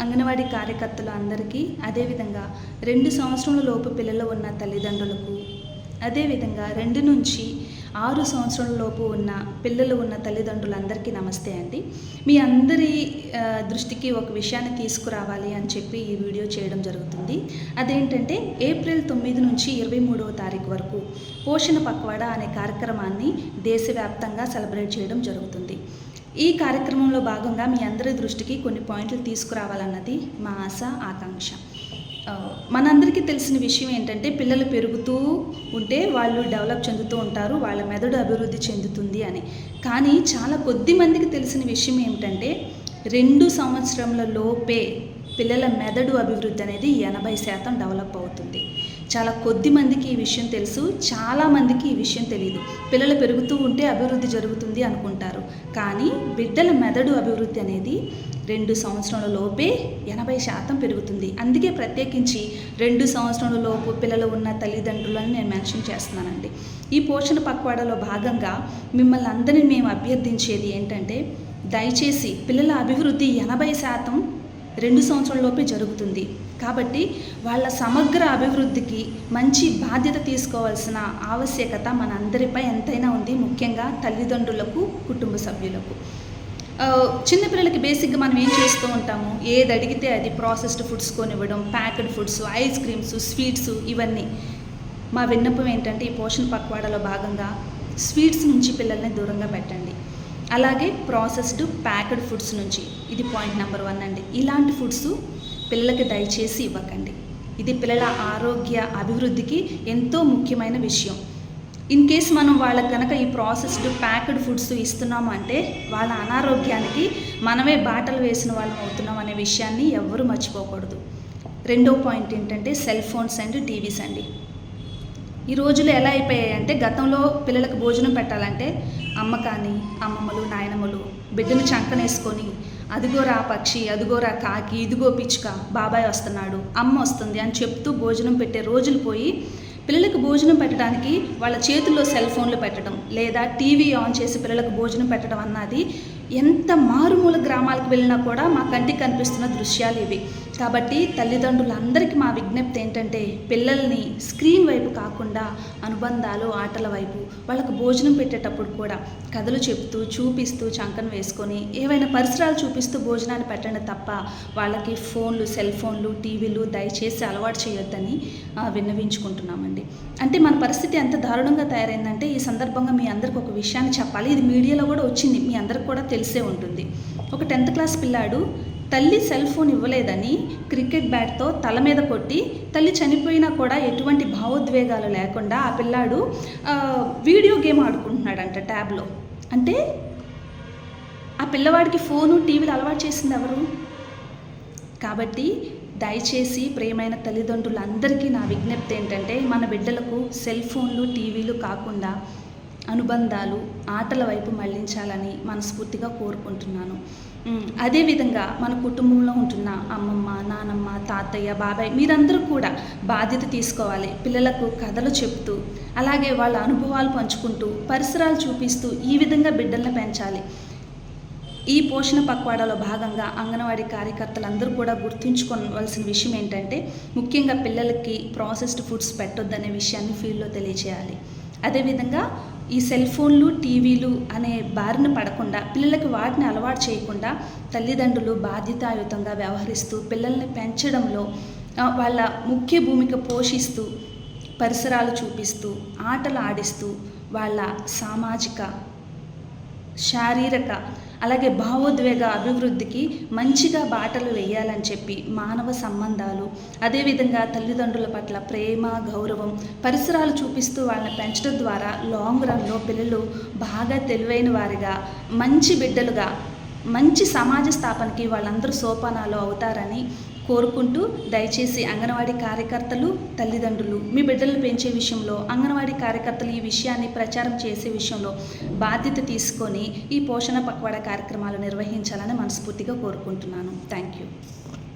అంగన్వాడీ కార్యకర్తలు అందరికీ, అదేవిధంగా 2 సంవత్సరముల లోపు పిల్లలు ఉన్న తల్లిదండ్రులకు, అదేవిధంగా 2 నుంచి 6 సంవత్సరాల లోపు ఉన్న పిల్లలు ఉన్న తల్లిదండ్రులందరికీ నమస్తే అండి. మీ అందరి దృష్టికి ఒక విషయాన్ని తీసుకురావాలి అని చెప్పి ఈ వీడియో చేయడం జరుగుతుంది. అదేంటంటే ఏప్రిల్ 9 నుంచి 23వ తారీఖు వరకు పోషణ పక్వాడా అనే కార్యక్రమాన్ని దేశవ్యాప్తంగా సెలబ్రేట్ చేయడం జరుగుతుంది. ఈ కార్యక్రమంలో భాగంగా మీ అందరి దృష్టికి కొన్ని పాయింట్లు తీసుకురావాలన్నది మా ఆశ, ఆకాంక్ష. మనందరికీ తెలిసిన విషయం ఏంటంటే పిల్లలు పెరుగుతూ ఉంటే వాళ్ళు డెవలప్ చెందుతూ ఉంటారు, వాళ్ళ మెదడు అభివృద్ధి చెందుతుంది అని. కానీ చాలా కొద్ది మందికి తెలిసిన విషయం ఏమిటంటే 2 సంవత్సరముల లోపే పిల్లల మెదడు అభివృద్ధి అనేది 80% డెవలప్ అవుతుంది. చాలా కొద్ది మందికి ఈ విషయం తెలుసు, చాలామందికి ఈ విషయం తెలియదు. పిల్లలు పెరుగుతూ ఉంటే అభివృద్ధి జరుగుతుంది అనుకుంటారు, కానీ బిడ్డల మెదడు అభివృద్ధి అనేది 2 సంవత్సరాల లోపే 80% పెరుగుతుంది. అందుకే ప్రత్యేకించి 2 సంవత్సరాల లోపు పిల్లలు ఉన్న తల్లిదండ్రులను నేను మెన్షన్ చేస్తున్నానండి. ఈ పోషణ పక్వాడాలో భాగంగా మిమ్మల్ని అందరినీ మేము అభ్యర్థించేది ఏంటంటే, దయచేసి పిల్లల అభివృద్ధి 80% 2 సంవత్సరాల లోపే జరుగుతుంది. కాబట్టి వాళ్ళ సమగ్ర అభివృద్ధికి మంచి బాధ్యత తీసుకోవాల్సిన ఆవశ్యకత మన అందరిపై ఎంతైనా ఉంది, ముఖ్యంగా తల్లిదండ్రులకు, కుటుంబ సభ్యులకు. చిన్నపిల్లలకి బేసిక్గా మనం ఏం చేస్తూ ఉంటాము, ఏది అడిగితే అది ప్రాసెస్డ్ ఫుడ్స్ కొనివ్వడం, packed foods, ice creams, sweets, ఇవన్నీ. మా విన్నపం ఏంటంటే ఈ పోషణ పక్వాడాలో భాగంగా స్వీట్స్ నుంచి పిల్లల్ని దూరంగా పెట్టండి. అలాగే ప్రాసెస్డ్ ప్యాకెడ్ ఫుడ్స్ నుంచి, ఇది పాయింట్ నెంబర్ 1 అండి. ఇలాంటి ఫుడ్స్ పిల్లలకి దయచేసి ఇవ్వకండి. ఇది పిల్లల ఆరోగ్య అభివృద్ధికి ఎంతో ముఖ్యమైన విషయం. ఇన్ కేస్ మనం వాళ్ళకి కనుక ఈ ప్రాసెస్డ్ ప్యాకెడ్ ఫుడ్స్ ఇస్తున్నాము అంటే వాళ్ళ అనారోగ్యానికి మనమే బాటలు వేసిన వాళ్ళం అవుతున్నాం అనే విషయాన్ని ఎవ్వరూ మర్చిపోకూడదు. 2వ పాయింట్ ఏంటంటే సెల్ ఫోన్స్ అండ్ టీవీస్ అండి. ఈ రోజులు ఎలా అయిపోయాయంటే, గతంలో పిల్లలకు భోజనం పెట్టాలంటే అమ్మ కానీ అమ్మమ్మలు, నాయనమ్మలు బిడ్డను చంకనేసుకొని అదిగోరా పక్షి, అదిగోరా కాకి, ఇదిగో పిచ్చుక, బాబాయ్ వస్తున్నాడు, అమ్మ వస్తుంది అని చెప్తూ భోజనం పెట్టే రోజులు పోయి, పిల్లలకు భోజనం పెట్టడానికి వాళ్ళ చేతుల్లో సెల్ ఫోన్లు పెట్టడం లేదా టీవీ ఆన్ చేసి పిల్లలకు భోజనం పెట్టడం అన్నది ఎంత మారుమూల గ్రామాలకు వెళ్ళినా కూడా మా కంటికి కనిపిస్తున్న దృశ్యాలు ఇవి. కాబట్టి తల్లిదండ్రులందరికీ మా విజ్ఞప్తి ఏంటంటే, పిల్లల్ని స్క్రీన్ వైపు కాకుండా అనుబంధాలు, ఆటల వైపు, వాళ్ళకు భోజనం పెట్టేటప్పుడు కూడా కథలు చెప్తూ, చూపిస్తూ, చంకను వేసుకొని ఏవైనా పరిసరాలు చూపిస్తూ భోజనాన్ని పెట్టండి తప్ప వాళ్ళకి ఫోన్లు, సెల్ ఫోన్లు, టీవీలు దయచేసి అలవాటు చేయొద్దని విన్నవించుకుంటున్నామండి. అంటే మన పరిస్థితి ఎంత దారుణంగా తయారైందంటే, ఈ సందర్భంగా మీ అందరికి ఒక విషయాన్ని చెప్పాలి. ఇది మీడియాలో కూడా వచ్చింది, మీ అందరికి కూడా తెలిసే ఉంటుంది. ఒక 10th క్లాస్ పిల్లాడు తల్లి సెల్ ఫోన్ ఇవ్వలేదని క్రికెట్ బ్యాట్తో తల మీద కొట్టి, తల్లి చనిపోయినా కూడా ఎటువంటి భావోద్వేగాలు లేకుండా ఆ పిల్లాడు వీడియో గేమ్ ఆడుకుంటున్నాడంట ట్యాబ్లో. అంటే ఆ పిల్లవాడికి ఫోను, టీవీలు అలవాటు చేసింది ఎవరు? కాబట్టి దయచేసి ప్రియమైన తల్లిదండ్రులందరికీ నా విజ్ఞప్తి ఏంటంటే, మన బిడ్డలకు సెల్ ఫోన్లు, టీవీలు కాకుండా అనుబంధాలు, ఆటల వైపు మళ్లించాలని మనస్ఫూర్తిగా కోరుకుంటున్నాను. అదేవిధంగా మన కుటుంబంలో ఉంటున్న అమ్మమ్మ, నానమ్మ, తాతయ్య, బాబాయ్ మీరందరూ కూడా బాధ్యత తీసుకోవాలి. పిల్లలకు కథలు చెప్తూ, అలాగే వాళ్ళ అనుభవాలు పంచుకుంటూ, పరిసరాలు చూపిస్తూ ఈ విధంగా బిడ్డలను పెంచాలి. ఈ పోషణ పక్వాడాలో భాగంగా అంగన్వాడీ కార్యకర్తలందరూ కూడా గుర్తుంచుకోవాల్సిన విషయం ఏంటంటే, ముఖ్యంగా పిల్లలకి ప్రాసెస్డ్ ఫుడ్స్ పెట్టొద్దనే విషయాన్ని ఫీల్డ్లో తెలియచేయాలి. అదేవిధంగా ఈ సెల్ ఫోన్లు, టీవీలు అనే బారిన పడకుండా, పిల్లలకి వాటిని అలవాటు చేయకుండా తల్లిదండ్రులు బాధ్యతాయుతంగా వ్యవహరిస్తూ పిల్లల్ని పెంచడంలో వాళ్ళ ముఖ్య భూమిక పోషిస్తూ, పరిసరాలు చూపిస్తూ, ఆటలు ఆడిస్తూ వాళ్ళ సామాజిక, శారీరక, అలాగే భావోద్వేగ అభివృద్ధికి మంచిగా బాటలు వేయాలని చెప్పి మానవ సంబంధాలు, అదేవిధంగా తల్లిదండ్రుల పట్ల ప్రేమ, గౌరవం, పరిసరాలు చూపిస్తూ వాళ్ళని పెంచడం ద్వారా లాంగ్ రన్లో పిల్లలు బాగా తెలివైన వారిగా, మంచి బిడ్డలుగా, మంచి సమాజ స్థాపనకి వాళ్ళందరూ సోపానాలు అవుతారని కోరుకుంటూ, దయచేసి అంగన్వాడీ కార్యకర్తలు, తల్లిదండ్రులు మీ బిడ్డలను పెంచే విషయంలో, అంగన్వాడీ కార్యకర్తలు ఈ విషయాన్ని ప్రచారం చేసే విషయంలో బాధ్యత తీసుకొని ఈ పోషణ పక్వాడా కార్యక్రమాలు నిర్వహించాలని మనస్ఫూర్తిగా కోరుకుంటున్నాను. Thank you.